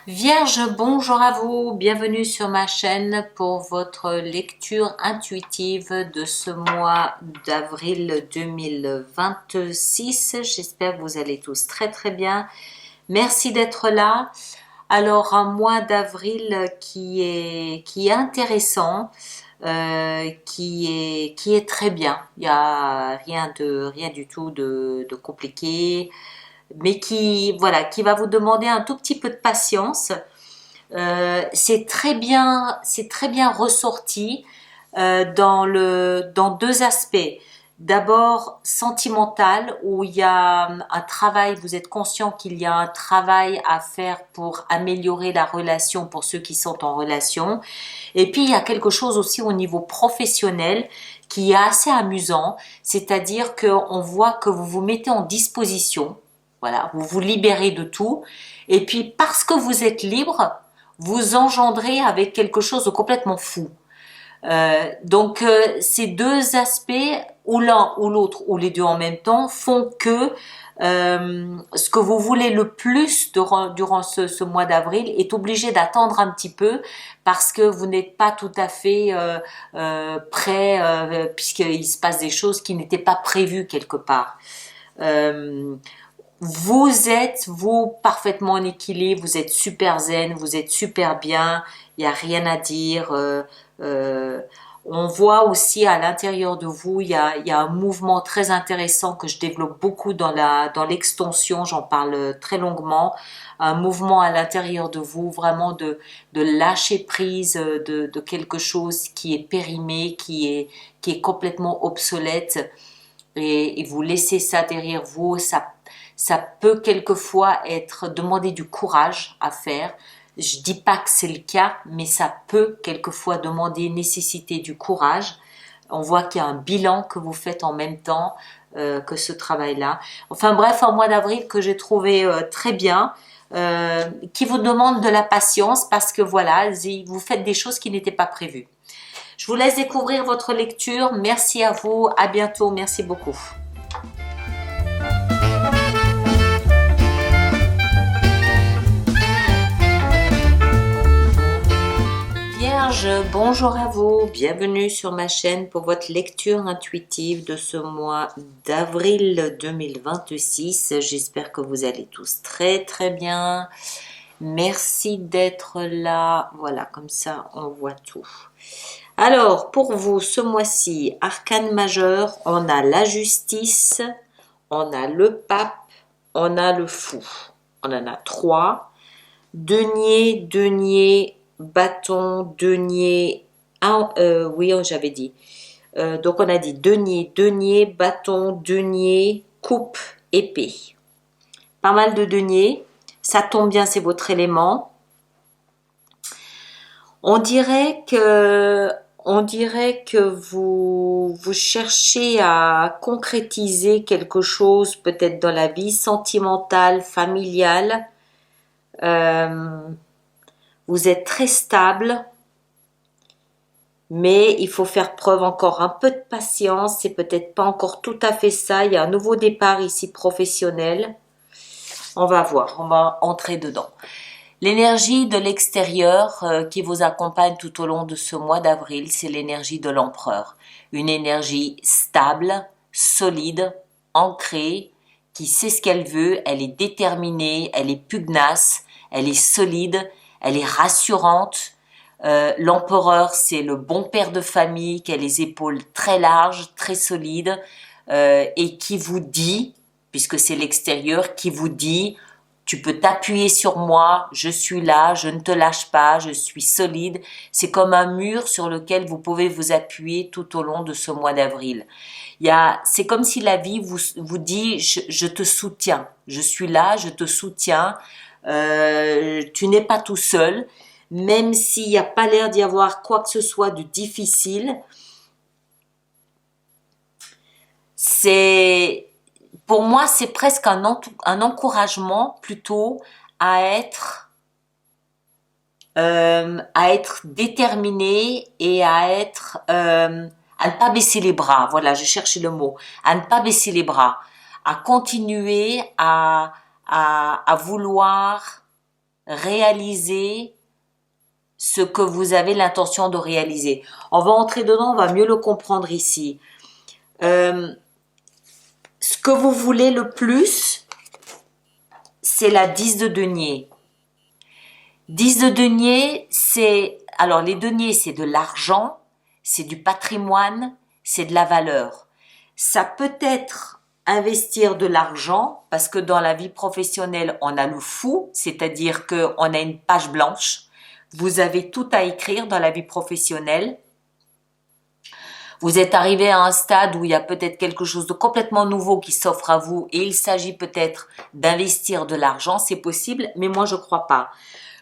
Vierge, bonjour à vous, bienvenue sur ma chaîne pour votre lecture intuitive de ce mois d'avril 2026. J'espère que vous allez tous très très bien. Merci d'être là. Alors un mois d'avril qui est intéressant, qui est très bien. Il n'y a rien du tout de compliqué, mais qui va vous demander un tout petit peu de patience. C'est très bien ressorti dans deux aspects. D'abord sentimental, où il y a un travail, vous êtes conscient qu'il y a un travail à faire pour améliorer la relation pour ceux qui sont en relation. Et puis il y a quelque chose aussi au niveau professionnel qui est assez amusant, c'est-à-dire qu'on voit que vous vous mettez en disposition, voilà, vous vous libérez de tout, et puis parce que vous êtes libre, vous engendrez avec quelque chose de complètement fou. Ces deux aspects, ou l'un ou l'autre, ou les deux en même temps, font que ce que vous voulez le plus durant ce mois d'avril est obligé d'attendre un petit peu parce que vous n'êtes pas tout à fait prêt, puisqu'il se passe des choses qui n'étaient pas prévues quelque part. Euh, Vous êtes, vous, parfaitement en équilibre, vous êtes super zen, vous êtes super bien, il n'y a rien à dire. Euh, on voit aussi à l'intérieur de vous, il y a un mouvement très intéressant que je développe beaucoup dans l'extension, j'en parle très longuement. Un mouvement à l'intérieur de vous, vraiment de lâcher prise de quelque chose qui est périmé, qui est complètement obsolète et vous laissez ça derrière vous. Ça peut quelquefois être demander du courage à faire. Je dis pas que c'est le cas, mais ça peut quelquefois demander nécessiter du courage. On voit qu'il y a un bilan que vous faites en même temps que ce travail-là. Enfin bref, un mois d'avril que j'ai trouvé très bien, qui vous demande de la patience parce que voilà, vous faites des choses qui n'étaient pas prévues. Je vous laisse découvrir votre lecture. Merci à vous. À bientôt. Merci beaucoup. Vierge, bonjour à vous, bienvenue sur ma chaîne pour votre lecture intuitive de ce mois d'avril 2026. J'espère que vous allez tous très très bien. Merci d'être là. Voilà, comme ça on voit tout. Alors, pour vous, ce mois-ci, arcane majeur, on a la justice, on a le pape, on a le fou. On en a trois. Denier, bâton, denier. Ah, oui, j'avais dit. Donc on a dit denier, bâton, denier, coupe, épée. Pas mal de deniers. Ça tombe bien, c'est votre élément. On dirait que vous cherchez à concrétiser quelque chose, peut-être dans la vie sentimentale, familiale. Vous êtes très stable, mais il faut faire preuve encore un peu de patience. C'est peut-être pas encore tout à fait ça. Il y a un nouveau départ ici professionnel. On va voir, on va entrer dedans. L'énergie de l'extérieur qui vous accompagne tout au long de ce mois d'avril, c'est l'énergie de l'empereur. Une énergie stable, solide, ancrée, qui sait ce qu'elle veut, elle est déterminée, elle est pugnace, elle est solide, elle est rassurante. L'empereur, c'est le bon père de famille qui a les épaules très larges, très solides et qui vous dit, puisque c'est l'extérieur, qui vous dit tu peux t'appuyer sur moi, je suis là, je ne te lâche pas, je suis solide. C'est comme un mur sur lequel vous pouvez vous appuyer tout au long de ce mois d'avril. C'est comme si la vie vous dit, je te soutiens, je suis là, je te soutiens, tu n'es pas tout seul, même s'il n'y a pas l'air d'y avoir quoi que ce soit de difficile. Pour moi, c'est presque un encouragement plutôt à être, à être déterminé et à ne pas baisser les bras. Voilà, je cherchais le mot. À ne pas baisser les bras, à continuer à vouloir réaliser ce que vous avez l'intention de réaliser. On va entrer dedans, on va mieux le comprendre ici. Ce que vous voulez le plus, c'est la 10 de denier. 10 de denier, alors les deniers, c'est de l'argent, c'est du patrimoine, c'est de la valeur. Ça peut être investir de l'argent, parce que dans la vie professionnelle, on a le fou, c'est-à-dire qu'on a une page blanche. Vous avez tout à écrire dans la vie professionnelle. Vous êtes arrivé à un stade où il y a peut-être quelque chose de complètement nouveau qui s'offre à vous et il s'agit peut-être d'investir de l'argent, c'est possible, mais moi je crois pas.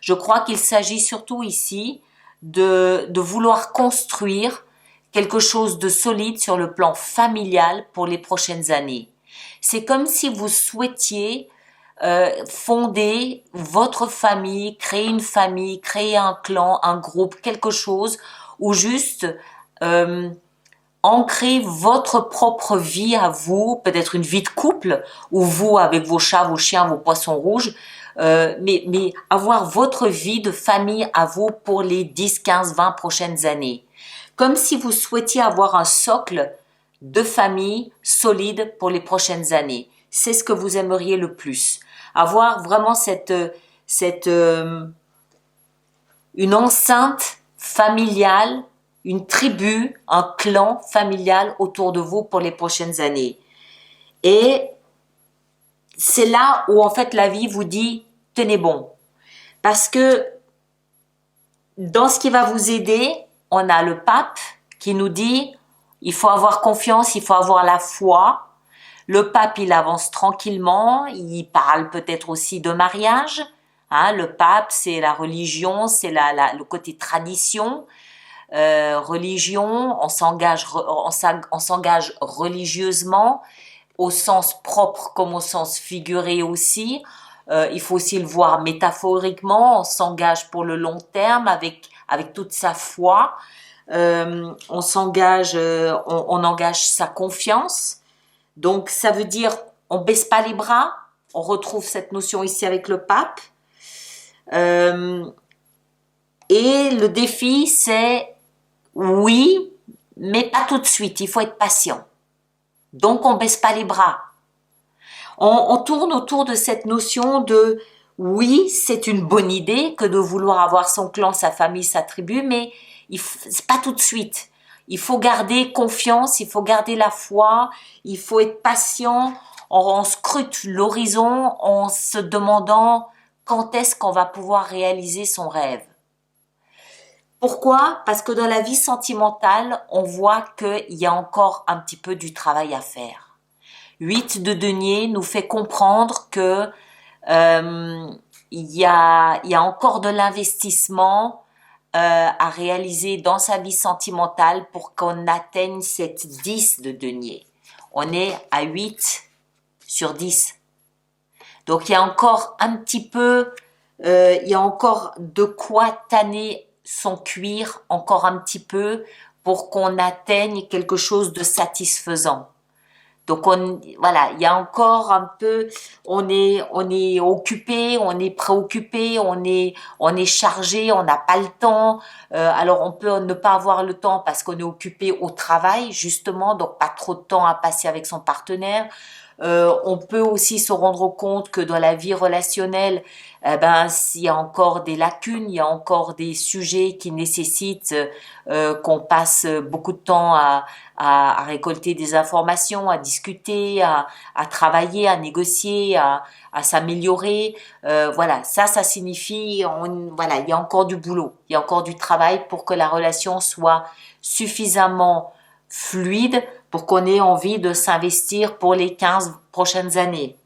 Je crois qu'il s'agit surtout ici de vouloir construire quelque chose de solide sur le plan familial pour les prochaines années. C'est comme si vous souhaitiez fonder votre famille, créer un clan, un groupe, quelque chose, ou juste ancrer votre propre vie à vous, peut-être une vie de couple, ou vous avec vos chats, vos chiens, vos poissons rouges, mais avoir votre vie de famille à vous pour les 10, 15, 20 prochaines années. Comme si vous souhaitiez avoir un socle de famille solide pour les prochaines années. C'est ce que vous aimeriez le plus. Avoir vraiment une enceinte familiale, une tribu, un clan familial autour de vous pour les prochaines années. Et c'est là où en fait la vie vous dit tenez bon. Parce que dans ce qui va vous aider, on a le pape qui nous dit il faut avoir confiance, il faut avoir la foi. Le pape, il avance tranquillement, il parle peut-être aussi de mariage. Hein, le pape, c'est la religion, c'est le côté tradition. Religion, on s'engage religieusement, au sens propre comme au sens figuré aussi. Il faut aussi le voir métaphoriquement, on s'engage pour le long terme avec toute sa foi. On s'engage, on engage sa confiance. Donc ça veut dire on baisse pas les bras. On retrouve cette notion ici avec le pape. Et le défi c'est oui, mais pas tout de suite. Il faut être patient. Donc on baisse pas les bras. On tourne autour de cette notion de oui, c'est une bonne idée que de vouloir avoir son clan, sa famille, sa tribu, mais c'est pas tout de suite. Il faut garder confiance, il faut garder la foi, il faut être patient. On scrute l'horizon en se demandant quand est-ce qu'on va pouvoir réaliser son rêve. Pourquoi? Parce que dans la vie sentimentale, on voit qu'il y a encore un petit peu du travail à faire. 8 de denier nous fait comprendre que il y a encore de l'investissement à réaliser dans sa vie sentimentale pour qu'on atteigne cette 10 de denier. On est à 8 sur 10. Donc il y a encore un petit peu, il y a encore de quoi tanner son cuir encore un petit peu pour qu'on atteigne quelque chose de satisfaisant. Donc voilà, il y a encore un peu, on est occupé, on est préoccupé, on est chargé, on n'a pas le temps. Alors on peut ne pas avoir le temps parce qu'on est occupé au travail justement, donc pas trop de temps à passer avec son partenaire. On peut aussi se rendre compte que dans la vie relationnelle, s'il y a encore des lacunes, il y a encore des sujets qui nécessitent qu'on passe beaucoup de temps à récolter des informations, à discuter, à travailler, à négocier, à s'améliorer. Voilà, ça signifie, voilà, il y a encore du boulot, il y a encore du travail pour que la relation soit suffisamment fluide pour qu'on ait envie de s'investir pour les 15 prochaines années.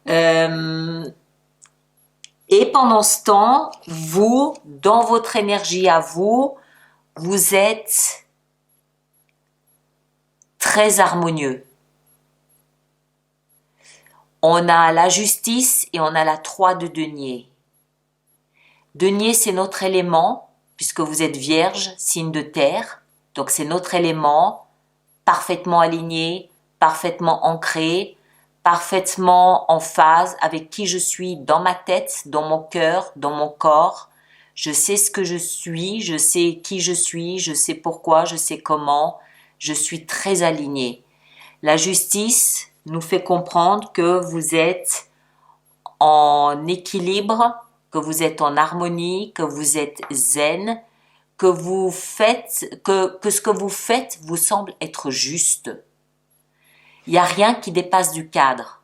Et pendant ce temps, vous, dans votre énergie à vous, vous êtes très harmonieux. On a la justice et on a la 3 de denier. Denier, c'est notre élément, puisque vous êtes vierge, signe de terre. Donc c'est notre élément, parfaitement aligné, parfaitement ancré, parfaitement en phase avec qui je suis dans ma tête, dans mon cœur, dans mon corps. Je sais ce que je suis, je sais qui je sais pourquoi, je sais comment. Je suis très alignée. La justice nous fait comprendre que vous êtes en équilibre, que vous êtes en harmonie, que vous êtes zen, que vous faites, que ce que vous faites vous semble être juste. Il n'y a rien qui dépasse du cadre.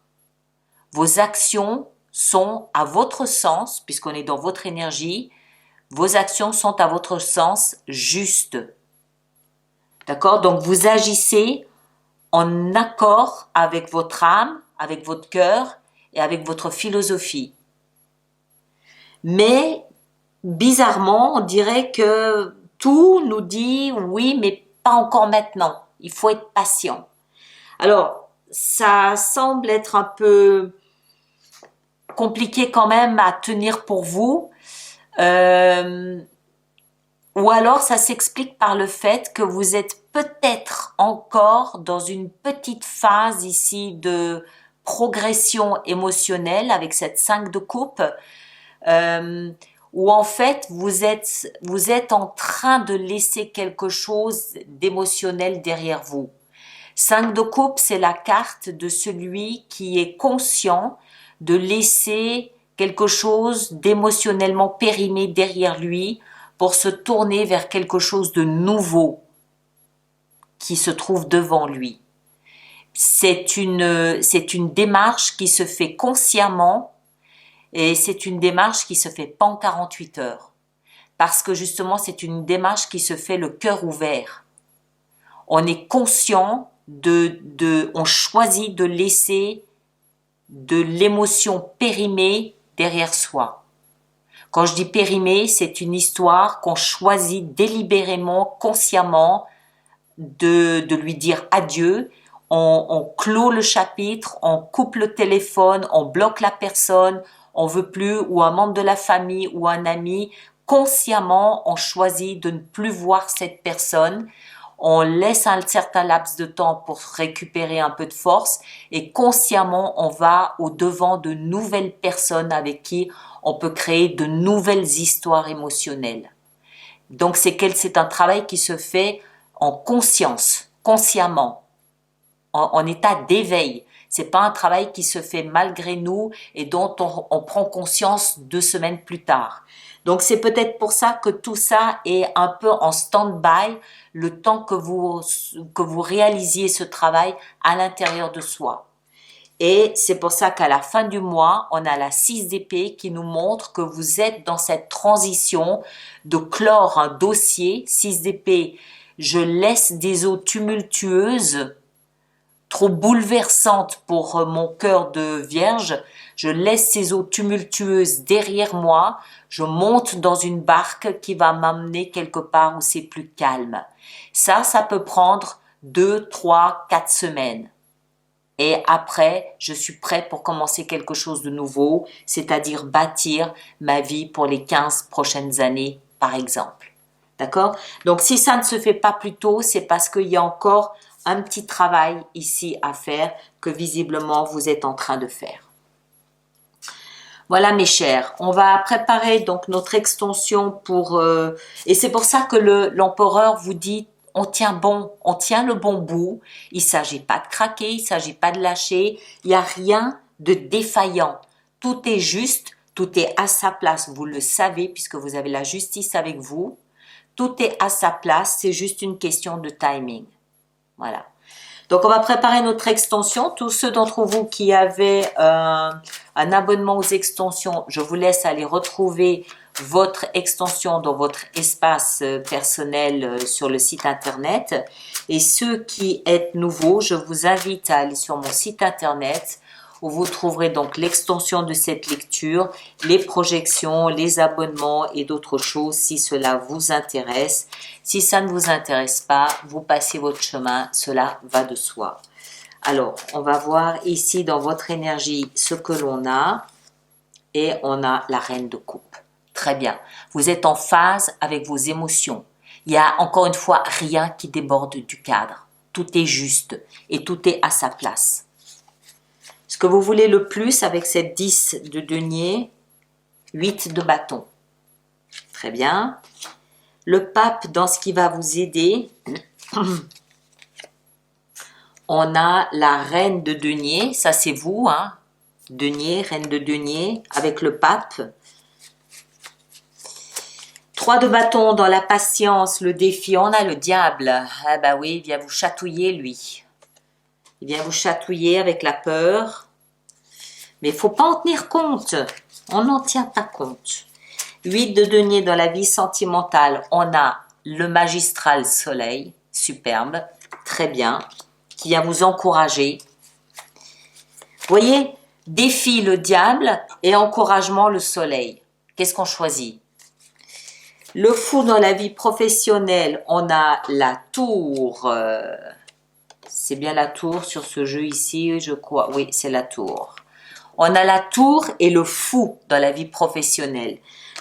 Vos actions sont à votre sens, puisqu'on est dans votre énergie, vos actions sont à votre sens justes. D'accord? Donc vous agissez en accord avec votre âme, avec votre cœur et avec votre philosophie. Mais bizarrement, on dirait que tout nous dit oui, mais pas encore maintenant. Il faut être patient. Alors, ça semble être un peu compliqué quand même à tenir pour vous. Ou alors ça s'explique par le fait que vous êtes peut-être encore dans une petite phase ici de progression émotionnelle avec cette 5 de coupe, où en fait vous êtes en train de laisser quelque chose d'émotionnel derrière vous. 5 de coupe, c'est la carte de celui qui est conscient de laisser quelque chose d'émotionnellement périmé derrière lui pour se tourner vers quelque chose de nouveau qui se trouve devant lui. C'est une démarche qui se fait consciemment et c'est une démarche qui se fait pas en 48 heures. Parce que justement, c'est une démarche qui se fait le cœur ouvert. On est conscient on choisit de laisser de l'émotion périmée derrière soi. Quand je dis périmée, c'est une histoire qu'on choisit délibérément, consciemment de lui dire adieu. On clôt le chapitre, on coupe le téléphone, on bloque la personne, on veut plus, ou un membre de la famille ou un ami. Consciemment, on choisit de ne plus voir cette personne. On laisse un certain laps de temps pour récupérer un peu de force et consciemment, on va au-devant de nouvelles personnes avec qui on peut créer de nouvelles histoires émotionnelles. Donc, c'est un travail qui se fait en conscience, consciemment, en état d'éveil. C'est pas un travail qui se fait malgré nous et dont on prend conscience 2 semaines plus tard. Donc c'est peut-être pour ça que tout ça est un peu en stand-by le temps que vous réalisiez ce travail à l'intérieur de soi. Et c'est pour ça qu'à la fin du mois, on a la 6 d'épée qui nous montre que vous êtes dans cette transition de clore un dossier. 6 d'épée, je laisse des eaux tumultueuses, trop bouleversantes pour mon cœur de vierge. Je laisse ces eaux tumultueuses derrière moi. Je monte dans une barque qui va m'amener quelque part où c'est plus calme. Ça peut prendre 2, 3, 4 semaines. Et après, je suis prêt pour commencer quelque chose de nouveau, c'est-à-dire bâtir ma vie pour les 15 prochaines années, par exemple. D'accord? Donc, si ça ne se fait pas plus tôt, c'est parce qu'il y a encore un petit travail ici à faire que visiblement vous êtes en train de faire. Voilà mes chers, on va préparer donc notre extension pour... et c'est pour ça que l'empereur vous dit on tient bon, on tient le bon bout. Il ne s'agit pas de craquer, il ne s'agit pas de lâcher. Il n'y a rien de défaillant. Tout est juste, tout est à sa place. Vous le savez puisque vous avez la justice avec vous. Tout est à sa place, c'est juste une question de timing. Voilà. Donc, on va préparer notre extension. Tous ceux d'entre vous qui avaient un abonnement aux extensions, je vous laisse aller retrouver votre extension dans votre espace personnel sur le site internet. Et ceux qui êtes nouveaux, je vous invite à aller sur mon site internet où vous trouverez donc l'extension de cette lecture, les projections, les abonnements et d'autres choses si cela vous intéresse. Si ça ne vous intéresse pas, vous passez votre chemin, cela va de soi. Alors, on va voir ici dans votre énergie ce que l'on a et on a la reine de coupe. Très bien. Vous êtes en phase avec vos émotions. Il y a encore une fois rien qui déborde du cadre. Tout est juste et tout est à sa place. Ce que vous voulez le plus avec cette 10 de denier, 8 de bâton. Très bien. Le pape, dans ce qui va vous aider, on a la reine de denier, ça c'est vous, hein, denier, reine de denier, avec le pape. 3 de bâton dans la patience, le défi, on a le diable. Ah bah oui, il vient vous chatouiller lui. Il vient vous chatouiller avec la peur. Mais il ne faut pas en tenir compte. On n'en tient pas compte. 8 de denier dans la vie sentimentale, on a le magistral soleil, superbe, très bien, qui vient vous encourager. Vous voyez, défi le diable et encouragement le soleil. Qu'est-ce qu'on choisit? Le fou dans la vie professionnelle, on a la tour. C'est bien la tour sur ce jeu ici, je crois. Oui, c'est la tour. On a la tour et le fou dans la vie professionnelle.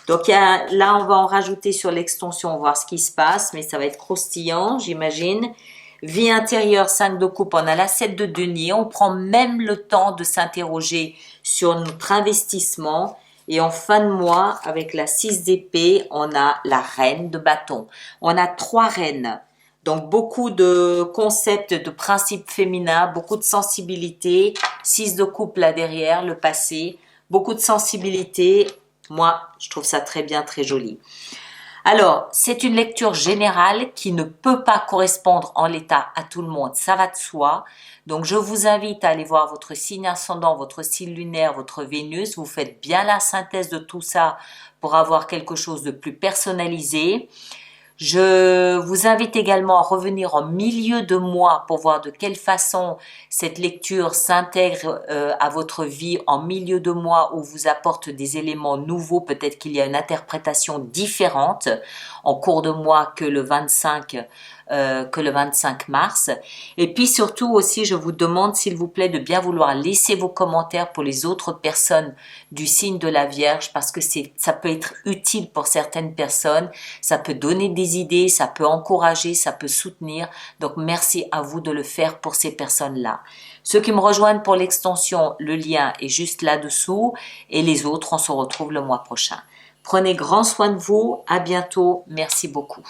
Donc là, on va en rajouter sur l'extension, voir ce qui se passe, mais ça va être croustillant, j'imagine. Vie intérieure, 5 de coupe, on a la 7 de denier. On prend même le temps de s'interroger sur notre investissement. Et en fin de mois, avec la 6 d'épée, on a la reine de bâton. On a 3 reines. Donc, beaucoup de concepts, de principes féminins, beaucoup de sensibilité. 6 de coupe là derrière, le passé. Beaucoup de sensibilité. Moi, je trouve ça très bien, très joli. Alors, c'est une lecture générale qui ne peut pas correspondre en l'état à tout le monde. Ça va de soi. Donc, je vous invite à aller voir votre signe ascendant, votre signe lunaire, votre Vénus. Vous faites bien la synthèse de tout ça pour avoir quelque chose de plus personnalisé. Je vous invite également à revenir en milieu de mois pour voir de quelle façon cette lecture s'intègre à votre vie en milieu de mois où vous apporte des éléments nouveaux. Peut-être qu'il y a une interprétation différente en cours de mois que le 25 mars. Et puis surtout aussi, je vous demande s'il vous plaît de bien vouloir laisser vos commentaires pour les autres personnes du signe de la Vierge parce que ça peut être utile pour certaines personnes, ça peut donner des idées, ça peut encourager, ça peut soutenir. Donc merci à vous de le faire pour ces personnes-là. Ceux qui me rejoignent pour l'extension, le lien est juste là-dessous et les autres, on se retrouve le mois prochain. Prenez grand soin de vous, à bientôt, merci beaucoup.